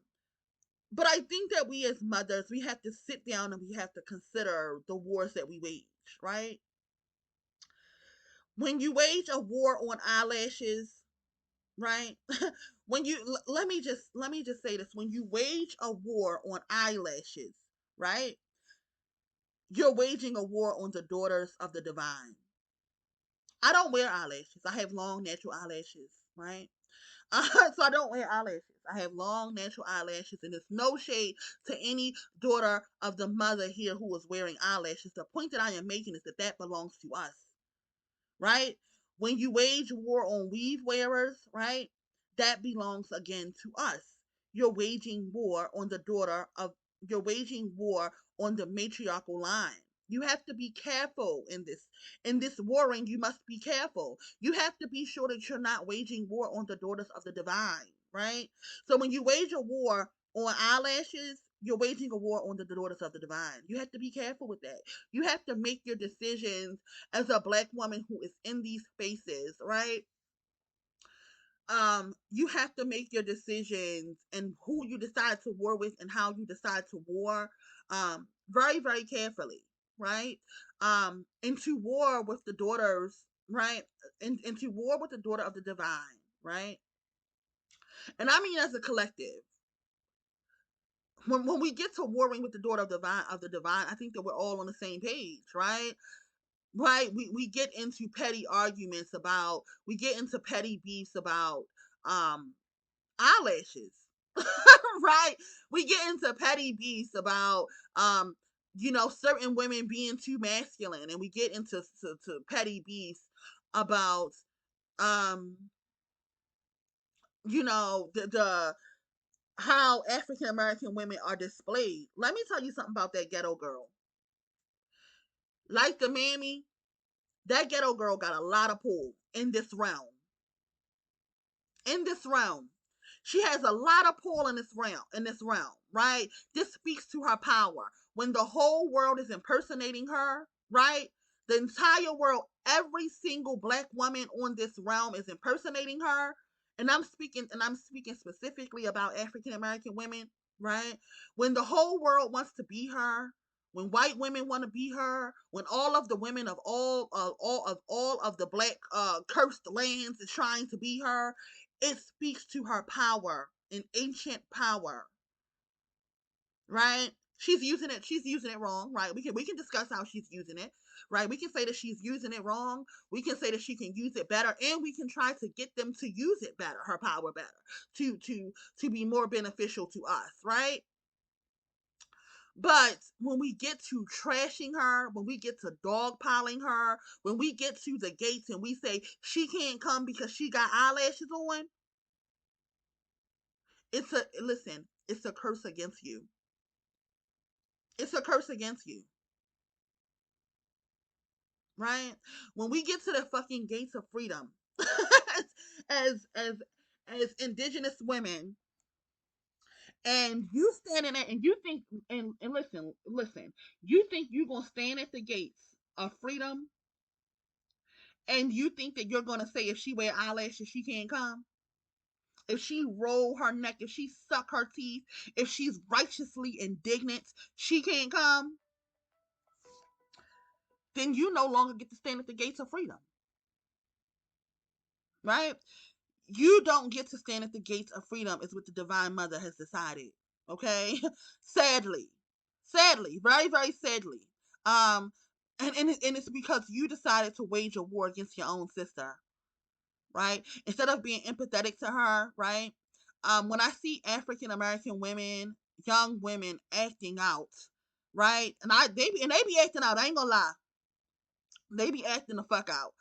but I think that we as mothers, we have to sit down and we have to consider the wars that we wage, right? When you wage a war on eyelashes, right? Let me just say this: when you wage a war on eyelashes, right? You're waging a war on the daughters of the divine. I don't wear eyelashes. I have long natural eyelashes, right? So I don't wear eyelashes. I have long natural eyelashes, and there's no shade to any daughter of the mother here who is wearing eyelashes. The point that I am making is that that belongs to us, right? When you wage war on weave wearers, right, that belongs again to us. You're waging war on the daughter of, you're waging war on the matriarchal line. You have to be careful in this. In this warring, you must be careful. You have to be sure that you're not waging war on the daughters of the divine, right? So when you wage a war on eyelashes, you're waging a war on the daughters of the divine. You have to be careful with that. You have to make your decisions as a black woman who is in these spaces, right? You have to make your decisions and who you decide to war with and how you decide to war, very, very carefully, right? Into war with the daughters, right? Into war with the daughter of the divine, right? And I mean as a collective. When we get to warring with the daughter of the divine, I think that we're all on the same page, right? Right, we get into petty arguments about, we get into petty beefs about um eyelashes. Right, we get into petty beefs about certain women being too masculine, and we get into to petty beefs about um the how African American women are displayed. Let me tell you something about that ghetto girl. Like the mammy, that ghetto girl got a lot of pull in this realm. In this realm, she has a lot of pull in this realm, right? This speaks to her power. When the whole world is impersonating her, right? The entire world, every single black woman on this realm is impersonating her. And I'm speaking specifically about African American women, right? When the whole world wants to be her, when white women want to be her, when all of the women of all of the black cursed lands is trying to be her, it speaks to her power, an ancient power. right? She's using it wrong, right? We can discuss how she's using it, right? We can say that she's using it wrong. We can say that she can use it better, and we can try to get them to use it better, her power better, to be more beneficial to us, right? But when we get to trashing her, when we get to dogpiling her, when we get to the gates and we say she can't come because she got eyelashes on, it's a curse against you. It's a curse against you, right? When we get to the fucking gates of freedom, as as as indigenous women, and you standing there and you think, and listen, you think you're gonna stand at the gates of freedom, and you think that you're gonna say if she wear eyelashes she can't come, if she roll her neck, if she suck her teeth, if she's righteously indignant she can't come, then you no longer get to stand at the gates of freedom, right? You don't get to stand at the gates of freedom, is what the divine mother has decided, okay? sadly sadly, very very sadly. Um and, and, it- and it's because you decided to wage a war against your own sister, right? Instead of being empathetic to her, right? When I see African American women, young women acting out, right? And they be acting out, I ain't gonna lie. They be acting the fuck out.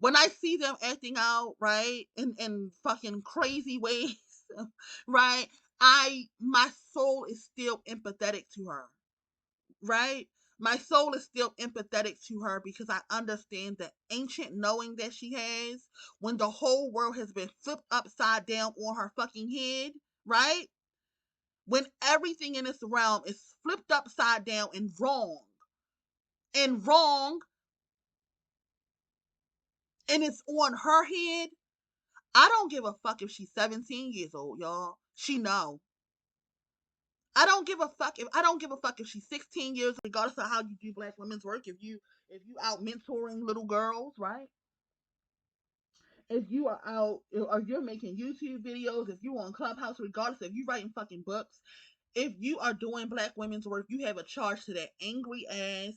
When I see them acting out, right, in fucking crazy ways, right, my soul is still empathetic to her, right? My soul is still empathetic to her because I understand the ancient knowing that she has when the whole world has been flipped upside down on her fucking head, right? When everything in this realm is flipped upside down and wrong, and it's on her head. I don't give a fuck if she's 17 years old, y'all. She know. I don't give a fuck if she's 16 years, regardless of how you do black women's work. If you out mentoring little girls, right? If you are out or you're making YouTube videos, if you on Clubhouse, regardless if you writing fucking books, if you are doing black women's work, you have a charge to that angry ass,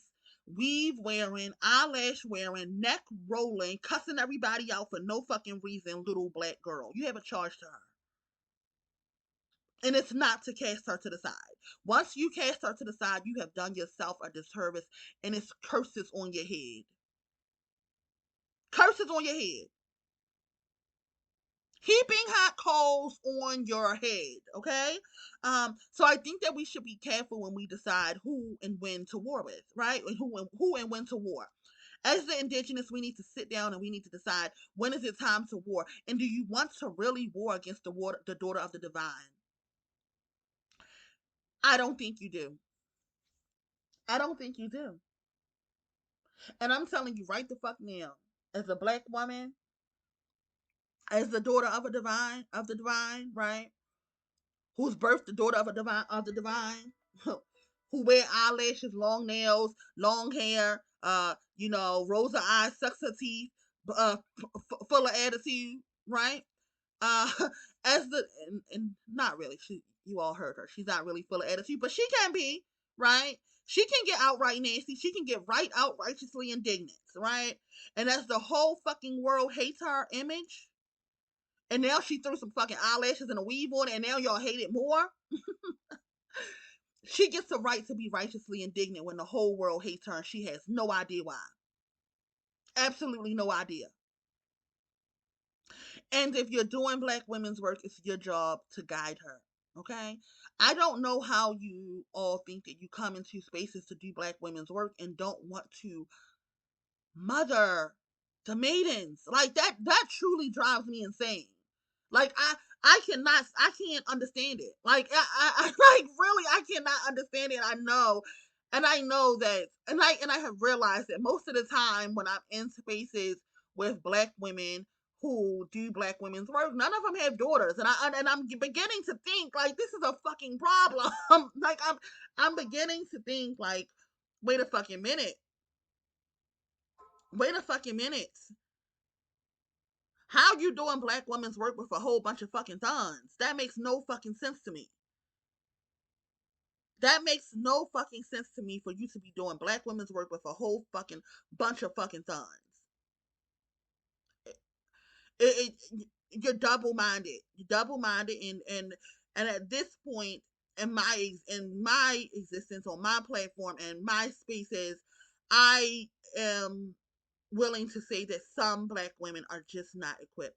weave wearing, eyelash wearing, neck rolling, cussing everybody out for no fucking reason, little black girl. You have a charge to her. And it's not to cast her to the side. Once you cast her to the side, you have done yourself a disservice, and it's curses on your head. Curses on your head. Heaping hot coals on your head, okay? So I think that we should be careful when we decide who and when to war with, right? And who and when to war. As the indigenous, we need to sit down and we need to decide, when is it time to war, and do you want to really war against the daughter of the divine? I don't think you do. I don't think you do. And I'm telling you right the fuck now, as a black woman, as the daughter of the divine, right? Who's birthed the daughter of the divine, who wear eyelashes, long nails, long hair, rolls her eyes, sucks her teeth, full of attitude, right? Uh, as the and not really, you all heard her. She's not really full of attitude, but she can be, right? She can get outright nasty. She can get right out righteously indignant, right? And as the whole fucking world hates her image, and now she threw some fucking eyelashes and a weave on it, and now y'all hate it more. She gets the right to be righteously indignant when the whole world hates her and she has no idea why. Absolutely no idea. And if you're doing black women's work, it's your job to guide her. Okay? I don't know how you all think that you come into spaces to do black women's work and don't want to mother the maidens. Like that truly drives me insane. Like I can't understand it. Like I like really I cannot understand it. I know that, and I have realized that most of the time when I'm in spaces with black women who do black women's work, none of them have daughters, and I'm beginning to think like this is a fucking problem. Like I'm beginning to think like, wait a fucking minute, wait a fucking minute. How you doing black women's work with a whole bunch of fucking Thunnzz? That makes no fucking sense to me. That makes no fucking sense to me for you to be doing black women's work with a whole fucking bunch of fucking thuns. You're double minded. You're double minded, and at this point in my existence on my platform and my spaces, I am willing to say that some black women are just not equipped.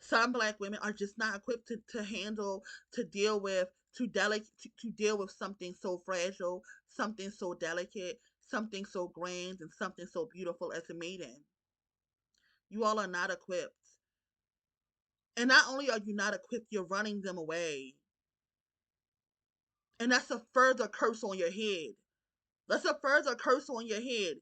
Some black women are just not equipped to handle, to deal with, to deal with something so fragile, something so delicate, something so grand, and something so beautiful as a maiden. You all are not equipped. And not only are you not equipped, you're running them away. And that's a further curse on your head. That's a further curse on your head.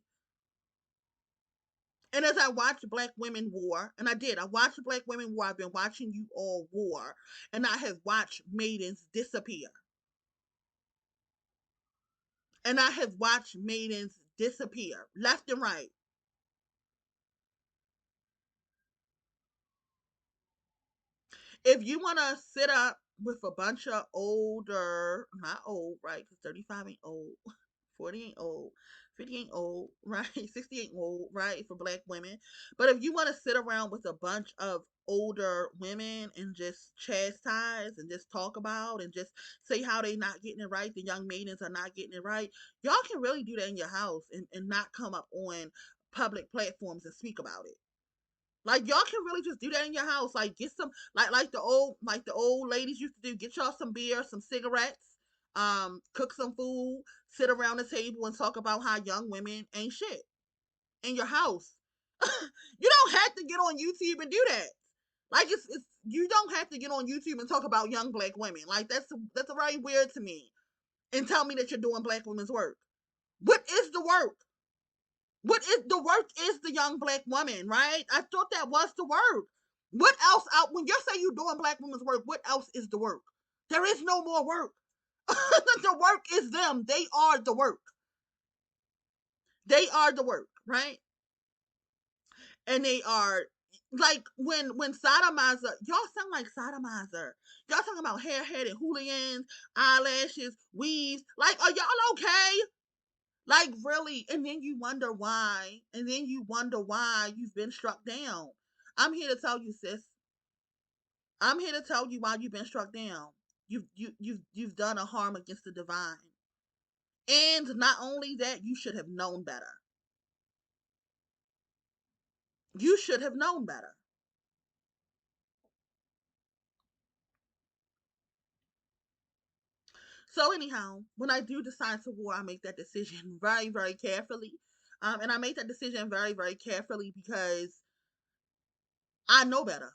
And as I watched Black Women War, and I watched Black Women War, I've been watching you all war, and I have watched maidens disappear. And I have watched maidens disappear left and right. If you want to sit up with a bunch of older, not old, right? Because 35 ain't old, 40 ain't old, 50 ain't old, right? 60 ain't old, right? For black women. But if you want to sit around with a bunch of older women and just chastise and just talk about and just say how they not getting it right, the young maidens are not getting it right, y'all can really do that in your house and not come up on public platforms and speak about it. Like y'all can really just do that in your house. Like get some like the old ladies used to do. Get y'all some beer, some cigarettes, cook some food, sit around the table and talk about how young women ain't shit in your house. You don't have to get on YouTube and do that. Like it's you don't have to get on YouTube and talk about young black women. Like that's very weird to me. And tell me that you're doing black women's work. What is the work? What is the work is the young black woman, right? I thought that was the work. What else out when you say you doing black women's work, what else is the work? There is no more work. The work is them. They are the work. They are the work, right? And they are like when sodomizer, y'all sound like sodomizer. Y'all talking about hair-headed hooligans, eyelashes, weaves. Like, are y'all okay? Like really, and then you wonder why, and then you wonder why you've been struck down. I'm here to tell you, sis. I'm here to tell you why you've been struck down. You've done a harm against the divine, and not only that, you should have known better. You should have known better. So anyhow, when I do decide to war, I make that decision very, very carefully, and I make that decision very, very carefully because I know better.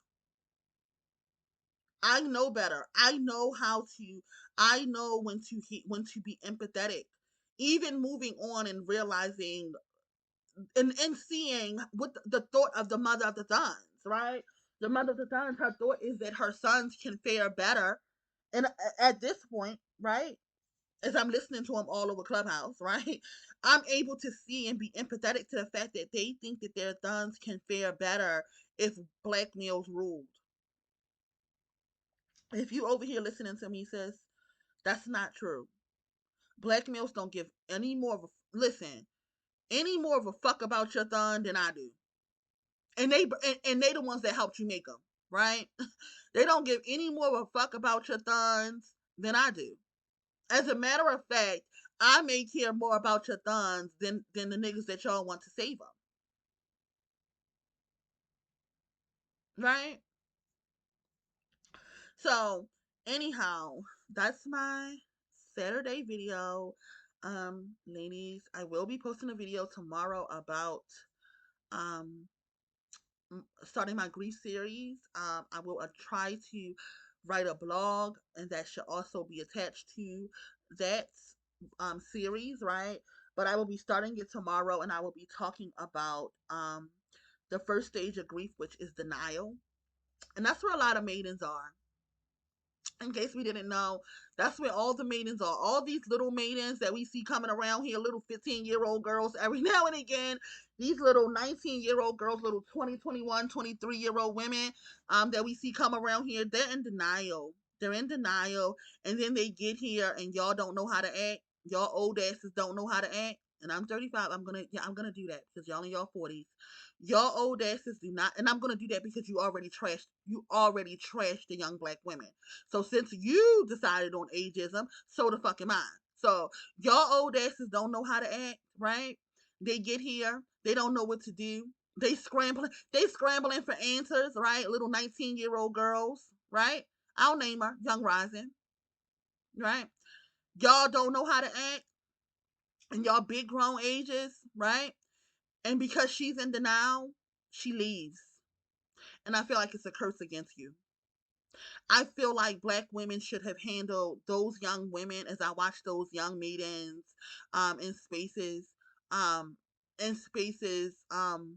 I know better. I know how to. I know when to be empathetic. Even moving on and realizing and seeing what the thought of the mother of the sons, right? The mother of the sons, her thought is that her sons can fare better. And at this point, right, as I'm listening to them all over Clubhouse, right, I'm able to see and be empathetic to the fact that they think that their sons can fare better if black males ruled. If you over here listening to me, sis, that's not true. Black males don't give any more of a listen, any more of a fuck about your thon than I do, and they the ones that helped you make them, right? They don't give any more of a fuck about your thons than I do. As a matter of fact, I may care more about your thons than the niggas that y'all want to save them, right? So anyhow, that's my Saturday video. Ladies, I will be posting a video tomorrow about um starting my grief series. I will try to write a blog, and that should also be attached to that series, right? But I will be starting it tomorrow, and I will be talking about the first stage of grief, which is denial, and that's where a lot of maidens are. In case we didn't know, that's where all the maidens are. All these little maidens that we see coming around here, little 15-year-old girls every now and again, these little 19-year-old girls, little 20, 21, 23-year-old women that we see come around here, they're in denial. They're in denial, and then they get here, and y'all don't know how to act. Y'all old asses don't know how to act. And I'm 35. I'm gonna do that because y'all in y'all 40s. Y'all old asses do not, and I'm gonna do that because you already trashed the young black women. So since you decided on ageism, so the fuck am I. So y'all old asses don't know how to act, right? They get here, they don't know what to do. They scrambling for answers, right? Little 19-year-old girls, right? I'll name her, Young Rising, right? Y'all don't know how to act in y'all big grown ages, right? And because she's in denial, she leaves. And I feel like it's a curse against you. I feel like black women should have handled those young women as I watch those young maidens in spaces um in spaces and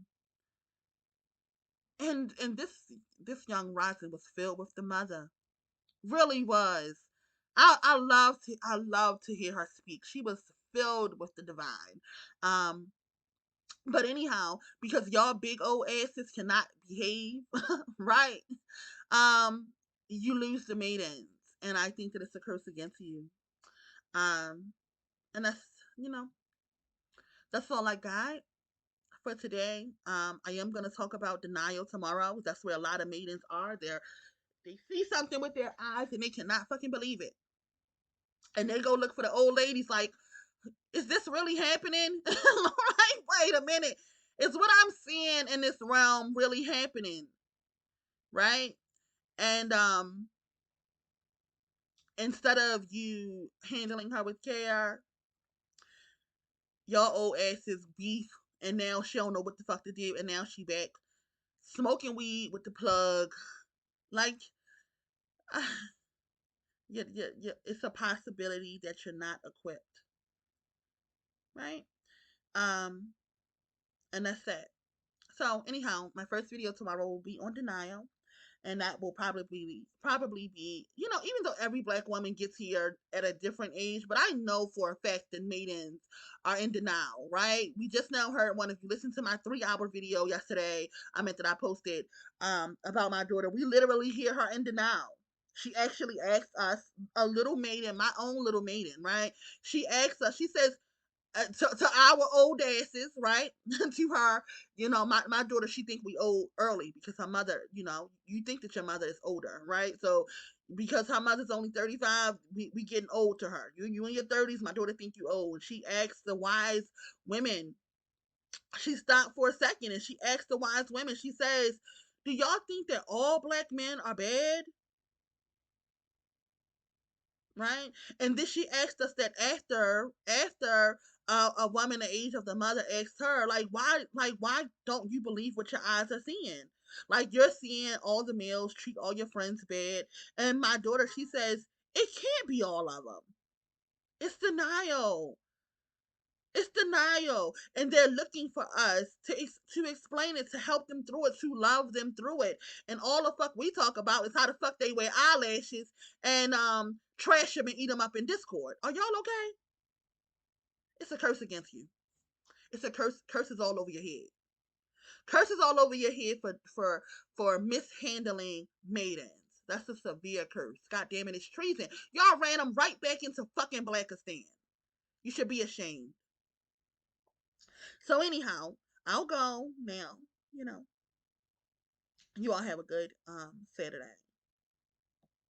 this young rising was filled with the mother. Really was. I love to hear her speak. She was filled with the divine. Um but anyhow, because y'all big old asses cannot behave, right? Um, you lose the maidens, and I think that it's a curse against you. Um, and you know that's all I got for today. I am gonna talk about denial tomorrow. That's where a lot of maidens are. They see something with their eyes and they cannot fucking believe it, and they go look for the old ladies like, is this really happening? Right? Wait a minute. Is what I'm seeing in this realm really happening? Right? And instead of you handling her with care, y'all old asses beef, and now she don't know what the fuck to do, and now she back smoking weed with the plug. Like, it's a possibility that you're not equipped, right? Um, and that's that. So anyhow, my first video tomorrow will be on denial, and that will probably be, even though every black woman gets here at a different age, but I know for a fact that maidens are in denial, right? We just now heard one. If you listen to my 3-hour video yesterday, I meant that I posted about my daughter, we literally hear her in denial. She actually asked us, a little maiden, my own little maiden, right? She asked us, she says, to our old asses, right? To her, my daughter, she think we old early because her mother, you think that your mother is older, right? So because her mother's only 35, we getting old to her. You in your 30s, my daughter think you old. And she asked the wise women, she stopped for a second and she asked the wise women, she says, do y'all think that all black men are bad? Right? And then she asked us that after a woman the age of the mother asked her, like why don't you believe what your eyes are seeing? Like you're seeing all the males treat all your friends bad, and my daughter, she says it can't be all of them. It's denial. It's denial, and they're looking for us to explain it, to help them through it, to love them through it. And all the fuck we talk about is how the fuck they wear eyelashes and trash them and eat them up in Discord. Are y'all okay? It's a curse against you. It's a curse. Curses all over your head. Curses all over your head for mishandling maidens. That's a severe curse. God damn it, it's treason. Y'all ran them right back into fucking Blackistan. You should be ashamed. So anyhow, I'll go now. You know, you all have a good Saturday.